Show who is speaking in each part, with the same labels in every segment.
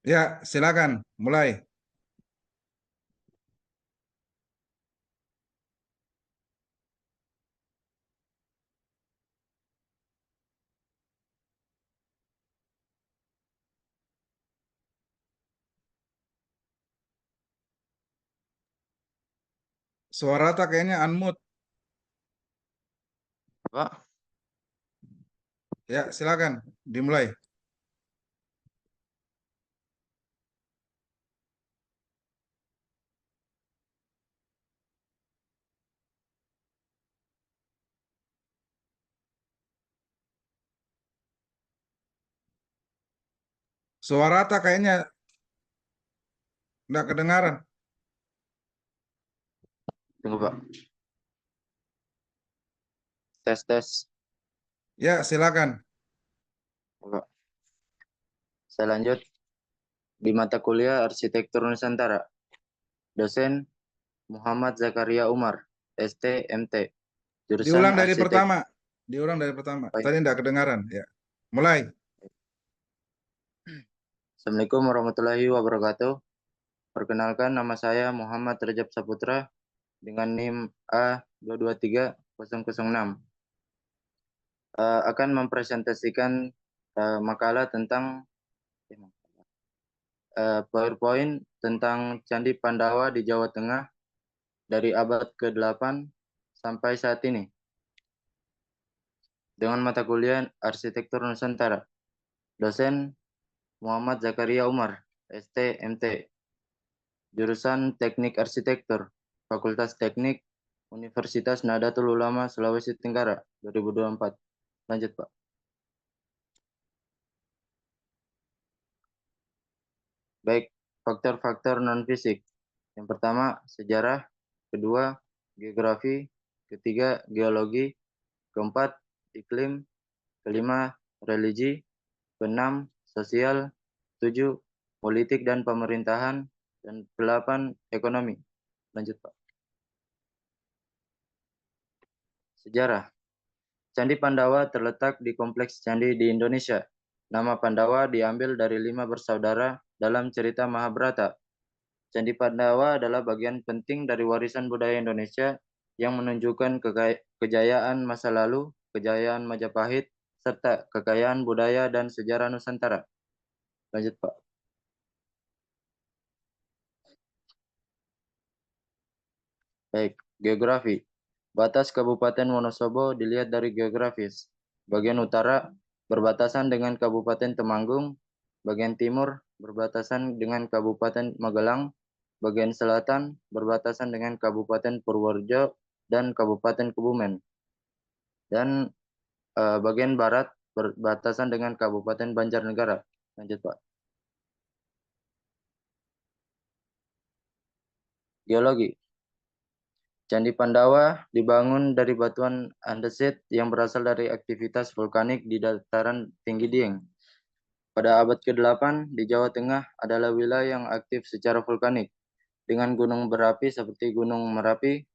Speaker 1: Ya, silakan mulai. Suara tak kayaknya unmute.
Speaker 2: Pak,
Speaker 1: Ya, silakan dimulai. Suara tak kayaknya nggak kedengaran.
Speaker 2: tunggu Pak. Tes tes.
Speaker 1: Ya, silakan.
Speaker 2: Pak. Saya lanjut di mata kuliah Arsitektur Nusantara. Dosen Muhammad Zakaria Umar, ST, MT. Jurusan
Speaker 1: Diulang dari
Speaker 2: Arsitek.
Speaker 1: pertama. Diulang dari pertama.
Speaker 2: Baik.
Speaker 1: Tadi nggak kedengaran. Ya, mulai.
Speaker 2: Assalamualaikum warahmatullahi wabarakatuh. Perkenalkan, nama saya Muhammad Rajab Saputra dengan NIM A223006. Akan mempresentasikan makalah tentang PowerPoint tentang Candi Pandawa di Jawa Tengah dari abad ke-8 sampai saat ini dengan mata kuliah Arsitektur Nusantara. Dosen Muhammad Zakaria Umar, ST, MT. Jurusan Teknik Arsitektur, Fakultas Teknik, Universitas Nahdlatul Ulama Sulawesi Tenggara, 2024. Lanjut, Pak. Baik, faktor-faktor non-fisik. Yang pertama, sejarah. Kedua, geografi. Ketiga, geologi. Keempat, iklim. Kelima, religi. Keenam, sosial. Tujuh, politik dan pemerintahan. Dan delapan, ekonomi. Lanjut, Pak. Sejarah. Candi Pandawa terletak di kompleks candi di Indonesia. Nama Pandawa diambil dari 5 bersaudara dalam cerita Mahabharata. Candi Pandawa adalah bagian penting dari warisan budaya Indonesia yang menunjukkan kejayaan masa lalu, kejayaan Majapahit, serta kekayaan budaya dan sejarah Nusantara. Lanjut, Pak. Baik, geografi. Batas Kabupaten Wonosobo dilihat dari geografis. Bagian utara berbatasan dengan Kabupaten Temanggung, bagian timur berbatasan dengan Kabupaten Magelang, bagian selatan berbatasan dengan Kabupaten Purworejo dan Kabupaten Kebumen, dan bagian barat berbatasan dengan Kabupaten Banjarnegara. Lanjut, Pak. Geologi. Candi Pandawa dibangun dari batuan andesit yang berasal dari aktivitas vulkanik di dataran tinggi Dieng. Pada abad ke-8, di Jawa Tengah adalah wilayah yang aktif secara vulkanik, dengan gunung berapi seperti Gunung Merapi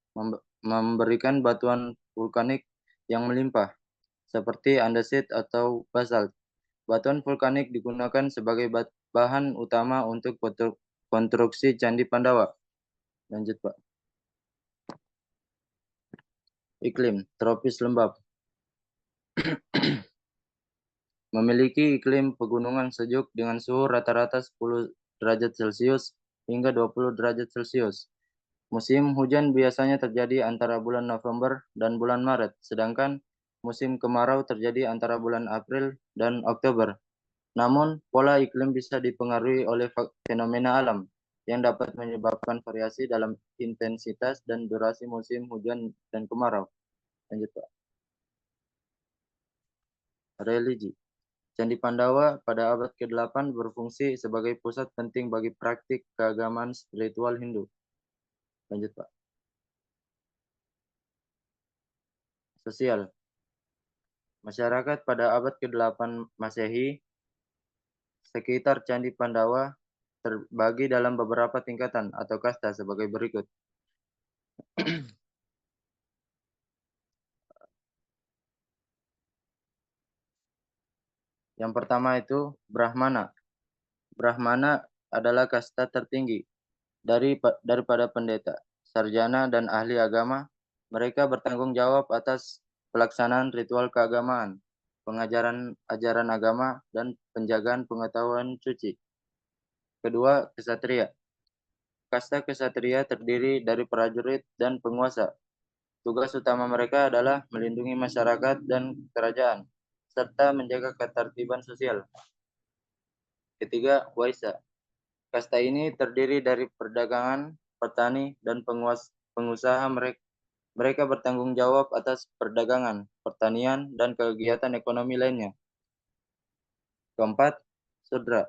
Speaker 2: memberikan batuan vulkanik yang melimpah, seperti andesit atau basalt. Batuan vulkanik digunakan sebagai bahan utama untuk konstruksi Candi Pandawa. Lanjut, Pak. Iklim, tropis lembab. Memiliki iklim pegunungan sejuk dengan suhu rata-rata 10 derajat Celcius hingga 20 derajat Celcius. Musim hujan biasanya terjadi antara bulan November dan bulan Maret, sedangkan musim kemarau terjadi antara bulan April dan Oktober. Namun, pola iklim bisa dipengaruhi oleh fenomena alam yang dapat menyebabkan variasi dalam intensitas dan durasi musim hujan dan kemarau. Lanjut, Pak. Religi. Candi Pandawa pada abad ke-8 berfungsi sebagai pusat penting bagi praktik keagamaan spiritual Hindu. Lanjut, Pak. Sosial. Masyarakat pada abad ke-8 Masehi, sekitar Candi Pandawa terbagi dalam beberapa tingkatan atau kasta sebagai berikut. Yang pertama itu Brahmana. Brahmana adalah kasta tertinggi daripada pendeta, sarjana, dan ahli agama. Mereka bertanggung jawab atas pelaksanaan ritual keagamaan, pengajaran ajaran agama, dan penjagaan pengetahuan suci. Kedua, kesatria. Kasta kesatria terdiri dari prajurit dan penguasa. Tugas utama mereka adalah melindungi masyarakat dan kerajaan, serta menjaga ketertiban sosial. Ketiga, Waisya. Kasta ini terdiri dari perdagangan, petani, dan pengusaha. Mereka bertanggung jawab atas perdagangan, pertanian, dan kegiatan ekonomi lainnya. Keempat, Sudra.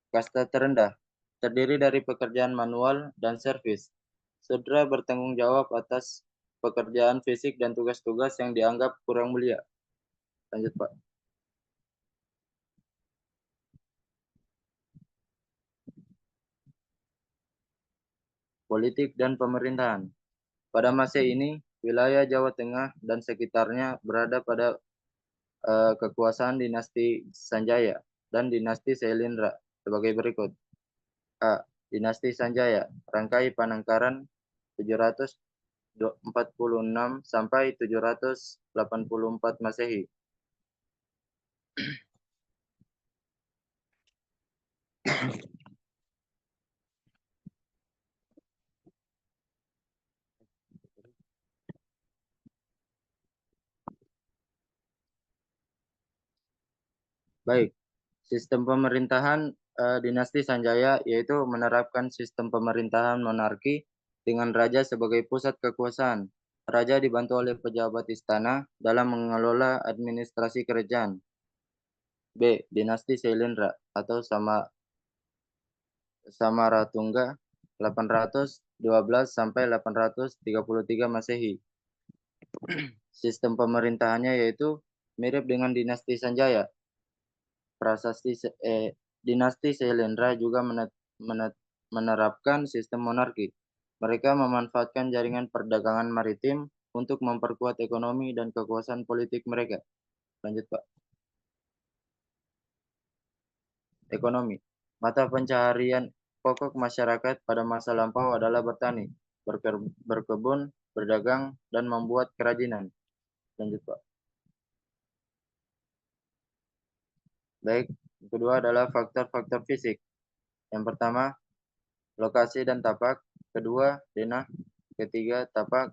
Speaker 2: Kasta terendah, terdiri dari pekerjaan manual dan servis. Sudra bertanggung jawab atas pekerjaan fisik dan tugas-tugas yang dianggap kurang mulia. Lanjut, Pak. Politik dan pemerintahan. Pada masa ini, wilayah Jawa Tengah dan sekitarnya berada pada kekuasaan dinasti Sanjaya dan dinasti Sailendra sebagai berikut. A. Dinasti Sanjaya, Rangkai Panangkaran 746 sampai 784 Masehi. Baik, sistem pemerintahan dinasti Sanjaya yaitu menerapkan sistem pemerintahan monarki dengan raja sebagai pusat kekuasaan. Raja dibantu oleh pejabat istana dalam mengelola administrasi kerajaan. B. Dinasti Sailendra atau Samaratungga 812 sampai 833 Masehi. Sistem pemerintahannya yaitu mirip dengan dinasti Sanjaya. Dinasti Sailendra juga menerapkan sistem monarki. Mereka memanfaatkan jaringan perdagangan maritim untuk memperkuat ekonomi dan kekuasaan politik mereka. Lanjut, Pak. Ekonomi. Mata pencaharian pokok masyarakat pada masa lampau adalah bertani, berkebun, berdagang, dan membuat kerajinan. Lanjut, Pak. Baik, yang kedua adalah faktor-faktor fisik. Yang pertama, lokasi dan tapak. Kedua, denah. Ketiga, tampak.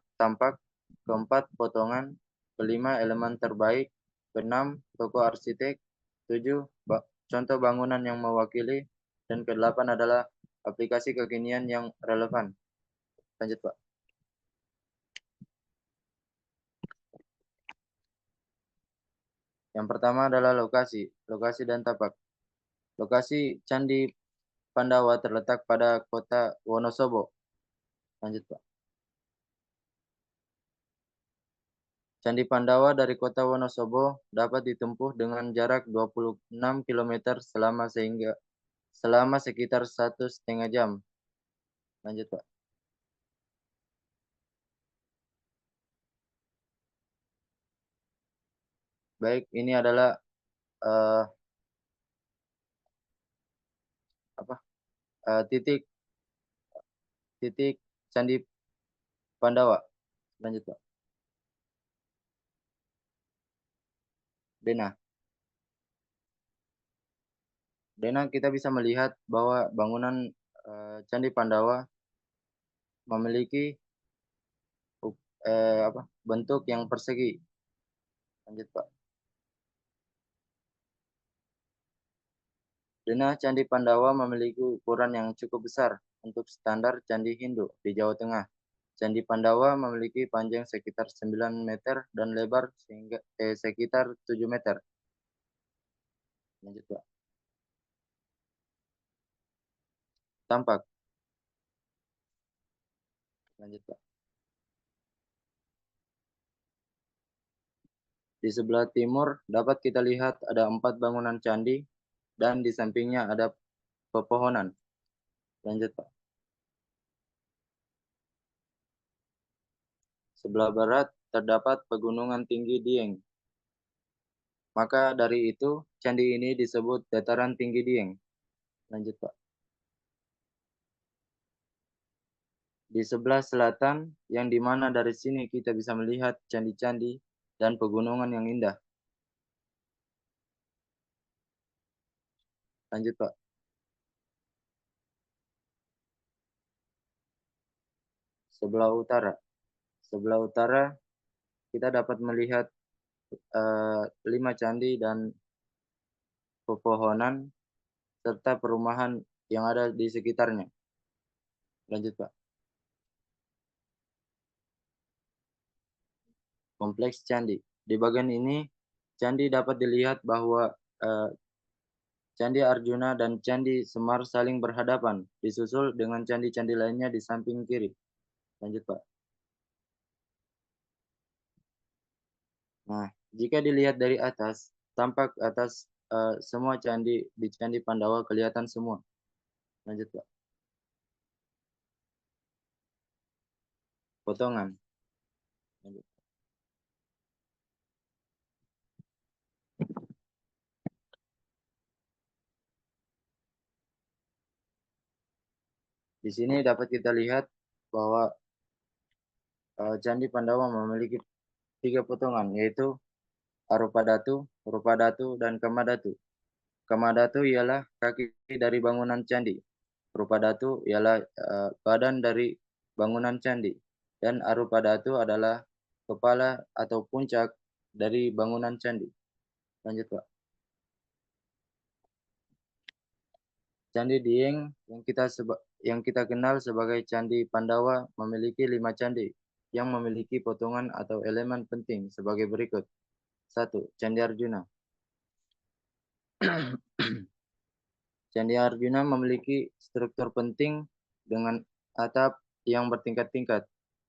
Speaker 2: Keempat, potongan. Kelima, elemen terbaik. Keenam, tokoh arsitek. Tujuh, contoh bangunan yang mewakili. Dan kedelapan adalah aplikasi kekinian yang relevan. Lanjut, Pak. Yang pertama adalah lokasi dan tapak. Lokasi Candi Pandawa terletak pada kota Wonosobo. Lanjut, Pak. Candi Pandawa dari kota Wonosobo dapat ditempuh dengan jarak 26 km selama sekitar 1,5 jam. Lanjut, Pak. Baik, ini adalah titik Candi Pandawa. Lanjut, Pak. Denah kita bisa melihat bahwa bangunan Candi Pandawa memiliki bentuk yang persegi. Lanjut, Pak. Denah Candi Pandawa memiliki ukuran yang cukup besar untuk standar candi Hindu di Jawa Tengah. Candi Pandawa memiliki panjang sekitar 9 meter dan lebar sekitar 7 meter. Lanjut, Pak. Tampak. Lanjut, Pak. Di sebelah timur dapat kita lihat ada 4 bangunan candi dan di sampingnya ada pepohonan. Lanjut, Pak. Sebelah barat terdapat pegunungan tinggi Dieng. Maka dari itu, candi ini disebut dataran tinggi Dieng. Lanjut, Pak. Di sebelah selatan, yang dimana dari sini kita bisa melihat candi-candi dan pegunungan yang indah. Lanjut, Pak. Sebelah utara. Sebelah utara, kita dapat melihat 5 candi dan pepohonan serta perumahan yang ada di sekitarnya. Lanjut, Pak. Kompleks candi. Di bagian ini, candi dapat dilihat bahwa eh, Candi Arjuna dan Candi Semar saling berhadapan, disusul dengan candi-candi lainnya di samping kiri. Lanjut, Pak. Nah, jika dilihat dari atas, tampak atas semua candi di Candi Pandawa kelihatan semua. Lanjut, Pak. Potongan. Lanjut. Di sini dapat kita lihat bahwa Candi Pandawa memiliki 3 potongan, yaitu Arupadatu, Rupadatu, dan Kamadatu. Kamadatu ialah kaki dari bangunan candi. Rupadatu ialah badan dari bangunan candi. Dan Arupadatu adalah kepala atau puncak dari bangunan candi. Lanjut, Pak. Candi Dieng yang kita kenal sebagai Candi Pandawa memiliki 5 candi yang memiliki potongan atau elemen penting sebagai berikut. 1. Candi Arjuna. Candi Arjuna memiliki struktur penting dengan atap yang bertingkat-tingkat.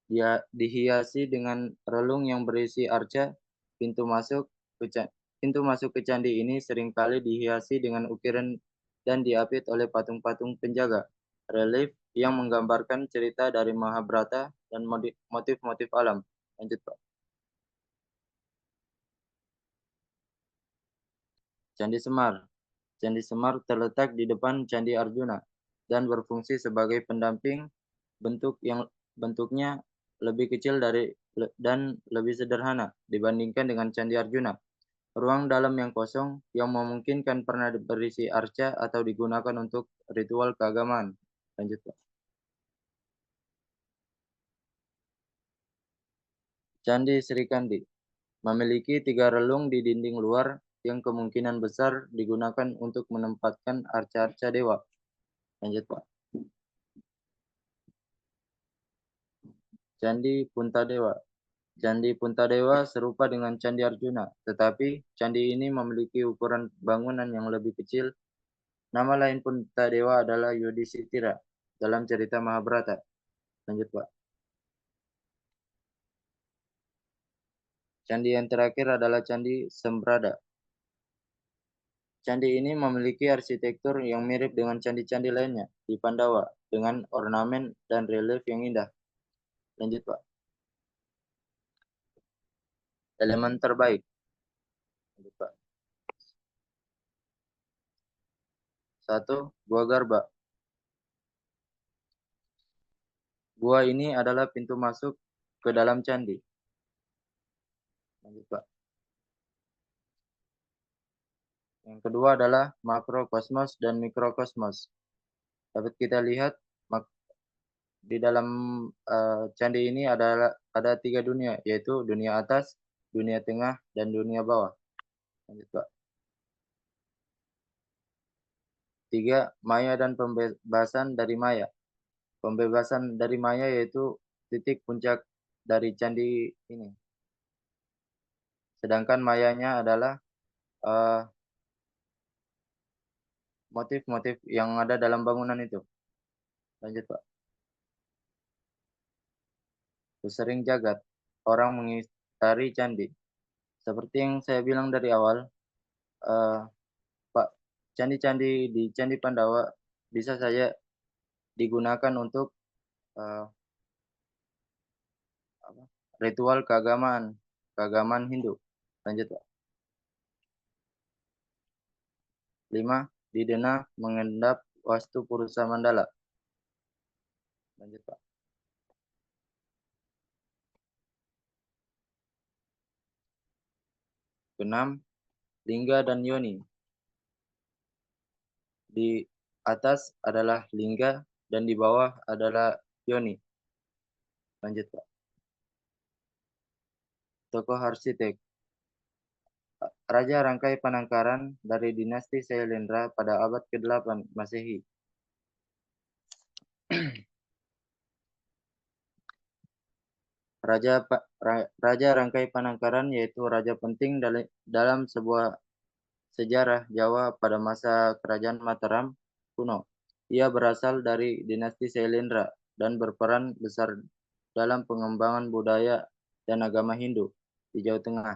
Speaker 2: Dia dihiasi dengan relung yang berisi arca. Pintu masuk ke pintu masuk ke candi ini seringkali dihiasi dengan ukiran dan diapit oleh patung-patung penjaga relief yang menggambarkan cerita dari Mahabharata dan motif-motif alam. Lanjut, Pak. Candi Semar. Candi Semar terletak di depan Candi Arjuna dan berfungsi sebagai pendamping bentuknya lebih kecil dan lebih sederhana dibandingkan dengan Candi Arjuna. Ruang dalam yang kosong yang memungkinkan pernah berisi arca atau digunakan untuk ritual keagamaan. Lanjut, Pak. Candi Sri Kandi memiliki 3 relung di dinding luar yang kemungkinan besar digunakan untuk menempatkan arca-arca dewa. Lanjut, Pak. Candi Puntadewa. Candi Puntadewa serupa dengan Candi Arjuna, tetapi candi ini memiliki ukuran bangunan yang lebih kecil. Nama lain Puntadewa adalah Yudhishthira dalam cerita Mahabharata. Lanjut, Pak. Candi yang terakhir adalah Candi Sembrada. Candi ini memiliki arsitektur yang mirip dengan candi-candi lainnya di Pandawa dengan ornamen dan relief yang indah. Lanjut, Pak. Elemen terbaik. Lanjut, Pak. 1. Gua Garba. Gua ini adalah pintu masuk ke dalam candi. Lanjut, Pak. Yang kedua adalah makrokosmos dan mikrokosmos. Dapat kita lihat di dalam candi ini ada 3 dunia, yaitu dunia atas, dunia tengah, dan dunia bawah. Lanjut, Pak. 3. Maya dan pembebasan dari Maya. Pembebasan dari Maya yaitu titik puncak dari candi ini. Sedangkan Mayanya adalah motif-motif yang ada dalam bangunan itu. Lanjut, Pak. Sering jagat. Orang mengitari candi. Seperti yang saya bilang dari awal, uh, Pak, candi-candi di Candi Pandawa bisa saja digunakan untuk uh, ritual keagamaan Hindu. Lanjut, Pak. 5. Didena mengendap Wastu Purusa Mandala. Lanjut, Pak. Keenam, Lingga dan Yoni. Di atas adalah Lingga dan di bawah adalah Yoni. Lanjut, Pak. Tokoh arsitek. Raja Rangkai Panangkaran dari dinasti Sailendra pada abad ke-8 Masehi. Raja Rangkai Panangkaran yaitu raja penting dalam sebuah sejarah Jawa pada masa Kerajaan Mataram kuno. Ia berasal dari dinasti Sailendra dan berperan besar dalam pengembangan budaya dan agama Hindu di Jawa Tengah.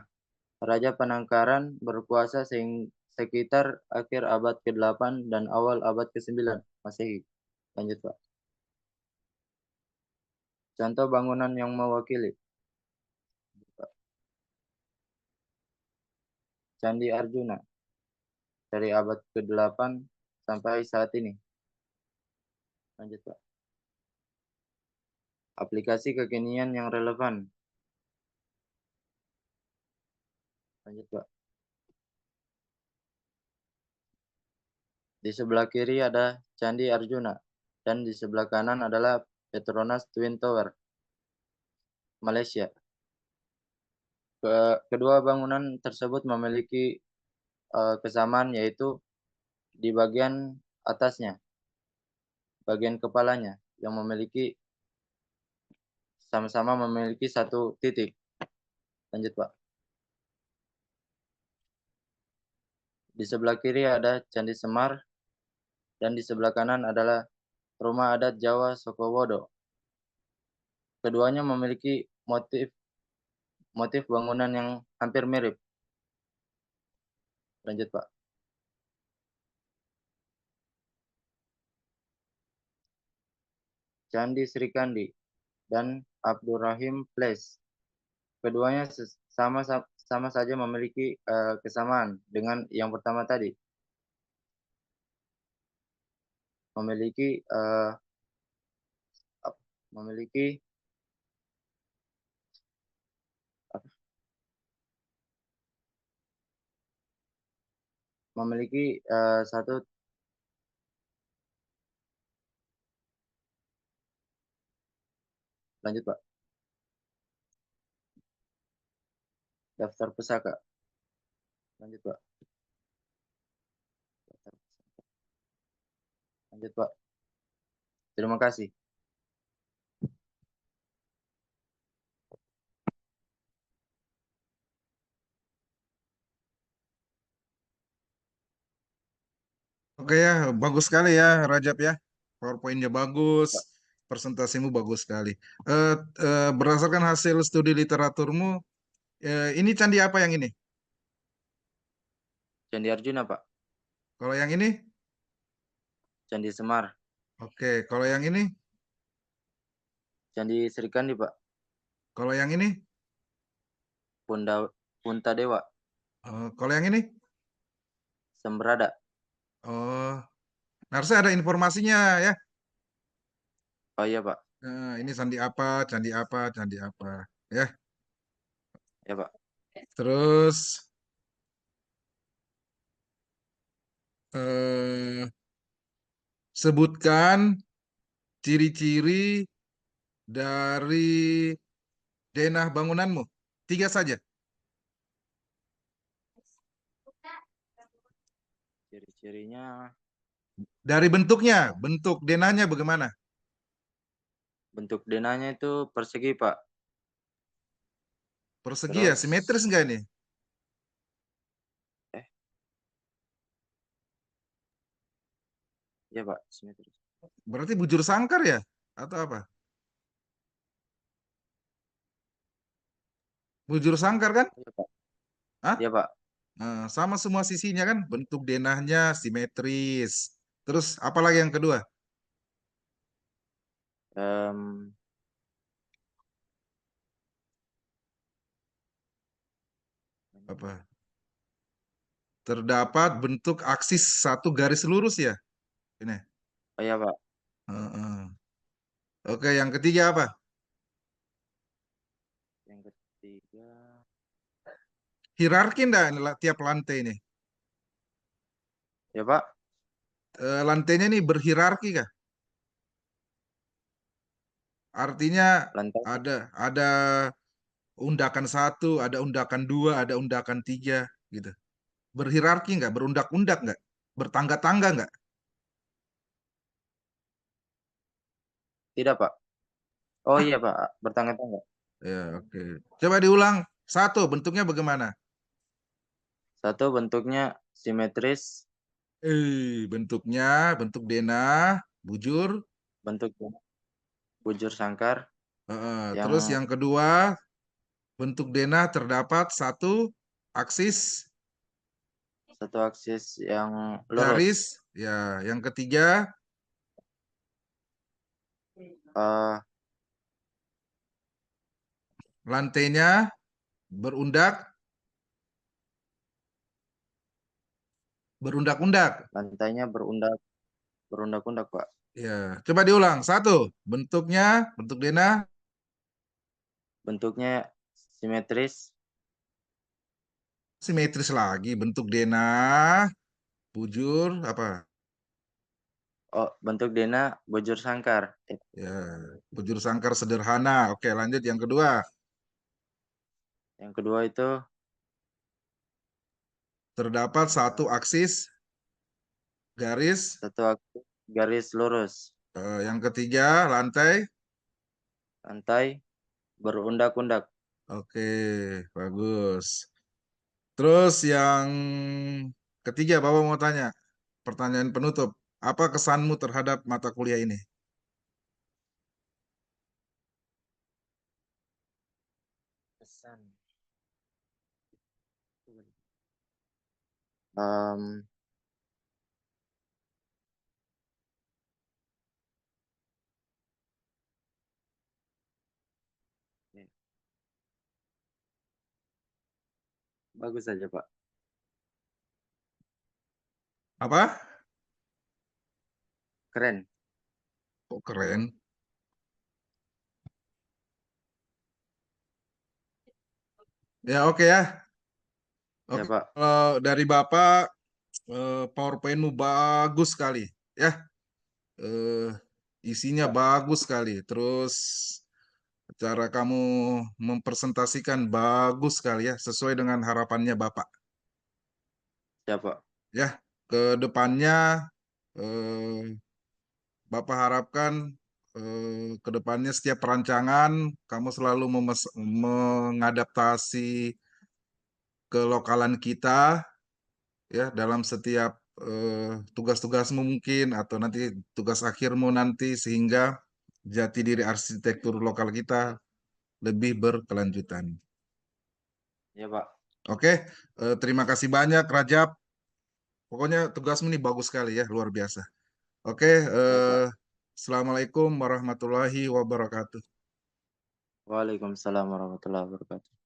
Speaker 2: Raja Panangkaran berkuasa sekitar akhir abad ke-8 dan awal abad ke-9 Masehi. Lanjut, Pak. Contoh bangunan yang mewakili. Candi Arjuna dari abad ke-8 sampai saat ini. Lanjut, Pak. Aplikasi kekinian yang relevan. Lanjut, Pak. Di sebelah kiri ada Candi Arjuna dan di sebelah kanan adalah Petronas Twin Tower, Malaysia. Kedua bangunan tersebut memiliki kesamaan yaitu di bagian atasnya, bagian kepalanya yang sama-sama memiliki satu titik. Lanjut, Pak. Di sebelah kiri ada Candi Semar dan di sebelah kanan adalah Rumah Adat Jawa Sokowodo. Keduanya memiliki motif bangunan yang hampir mirip. Lanjut, Pak. Candi Sri Kandi dan Abdurrahim Place. Keduanya sama saja memiliki kesamaan dengan yang pertama tadi. Memiliki memiliki satu. Lanjut, Pak. Daftar pusaka. Lanjut, Pak. Lanjut, Pak. Terima kasih.
Speaker 1: Oke ya, bagus sekali ya Rajab ya. PowerPoint-nya bagus, presentasimu bagus sekali. Eh, Berdasarkan hasil studi literaturmu, ini candi apa yang ini?
Speaker 2: Candi Arjuna, Pak.
Speaker 1: Kalau yang ini?
Speaker 2: Candi Semar.
Speaker 1: Oke, kalau yang ini?
Speaker 2: Candi Sri Kandi, Pak.
Speaker 1: Kalau yang ini?
Speaker 2: Punta Dewa.
Speaker 1: Kalau yang ini?
Speaker 2: Sembrada.
Speaker 1: Oh, harusnya ada informasinya ya.
Speaker 2: Oh iya, Pak.
Speaker 1: Ini candi apa, candi apa, candi apa. Ya,
Speaker 2: Ya, Pak.
Speaker 1: terus eh, sebutkan ciri-ciri dari denah bangunanmu. Tiga saja.
Speaker 2: Ciri-cirinya
Speaker 1: Dari bentuknya, bentuk denahnya bagaimana?
Speaker 2: bentuk denahnya itu persegi, Pak.
Speaker 1: Persegi ya,
Speaker 2: Terus
Speaker 1: simetris enggak ini?
Speaker 2: eh ya, Pak, simetris.
Speaker 1: Berarti bujur sangkar ya? Atau apa? Bujur sangkar kan?
Speaker 2: Iya, Pak.
Speaker 1: Hah?
Speaker 2: Iya, Pak.
Speaker 1: Sama semua sisinya kan? Bentuk denahnya simetris. Terus apa lagi yang kedua?
Speaker 2: Em,
Speaker 1: Apa? Terdapat bentuk aksis satu garis lurus ya? Ini.
Speaker 2: Oh iya, Pak.
Speaker 1: Heeh. Oke, yang ketiga apa?
Speaker 2: Yang ketiga,
Speaker 1: Hierarki enggak ini tiap lantai ini?
Speaker 2: ya Pak,
Speaker 1: Lantainya nih berhierarki kah? Artinya
Speaker 2: lantai
Speaker 1: ada undakan satu, ada undakan dua, ada undakan tiga, gitu. Berhierarki nggak? Berundak-undak nggak? Bertangga-tangga nggak?
Speaker 2: tidak, Pak. Oh
Speaker 1: Ah,
Speaker 2: iya, Pak, bertangga-tangga.
Speaker 1: ya oke. Coba diulang. Satu, bentuknya bagaimana?
Speaker 2: Satu bentuknya simetris,
Speaker 1: Bentuknya bentuk bujur.
Speaker 2: bentuk bujur sangkar yang
Speaker 1: Terus yang kedua, bentuk denah terdapat satu aksis
Speaker 2: satu aksis yang lurus.
Speaker 1: garis. Ya, yang ketiga,
Speaker 2: eh
Speaker 1: lantainya berundak, berundak-undak.
Speaker 2: Lantainya berundak-undak, Pak.
Speaker 1: Ya, coba diulang. Satu, bentuk denah.
Speaker 2: Bentuknya simetris,
Speaker 1: Simetris lagi bentuk denah bujur apa
Speaker 2: oh bentuk denah bujur sangkar.
Speaker 1: ya bujur sangkar sederhana. Oke, lanjut yang kedua.
Speaker 2: Yang kedua itu
Speaker 1: Terdapat satu
Speaker 2: eh,
Speaker 1: aksis garis.
Speaker 2: satu aksis garis lurus.
Speaker 1: Yang ketiga lantai.
Speaker 2: Lantai berundak-undak.
Speaker 1: Oke, bagus. Terus yang ketiga Bapak mau tanya pertanyaan penutup, apa kesanmu terhadap mata kuliah ini?
Speaker 2: Pesan. Em, ya, bagus saja, Pak.
Speaker 1: Apa?
Speaker 2: Keren.
Speaker 1: Kok keren? Ya oke ya.
Speaker 2: Ya,
Speaker 1: Oke,
Speaker 2: Pak.
Speaker 1: kalau dari Bapak PowerPoint-mu bagus sekali. Ya, eh, isinya
Speaker 2: Pak.
Speaker 1: bagus sekali. Terus cara kamu mempresentasikan bagus sekali ya, sesuai dengan harapannya Bapak.
Speaker 2: Ya, Pak.
Speaker 1: Ya, ke depannya eh, Bapak harapkan ke depannya setiap perancangan kamu selalu mengadaptasi kelokalan kita ya dalam setiap tugas-tugasmu mungkin atau nanti tugas akhirmu nanti sehingga jati diri arsitektur lokal kita lebih berkelanjutan.
Speaker 2: Ya, Pak.
Speaker 1: Oke, terima kasih banyak Rajab. Pokoknya tugasmu ini bagus sekali ya, luar biasa. Oke,
Speaker 2: Ya, Pak.
Speaker 1: Assalamualaikum warahmatullahi wabarakatuh.
Speaker 2: Waalaikumsalam warahmatullahi wabarakatuh.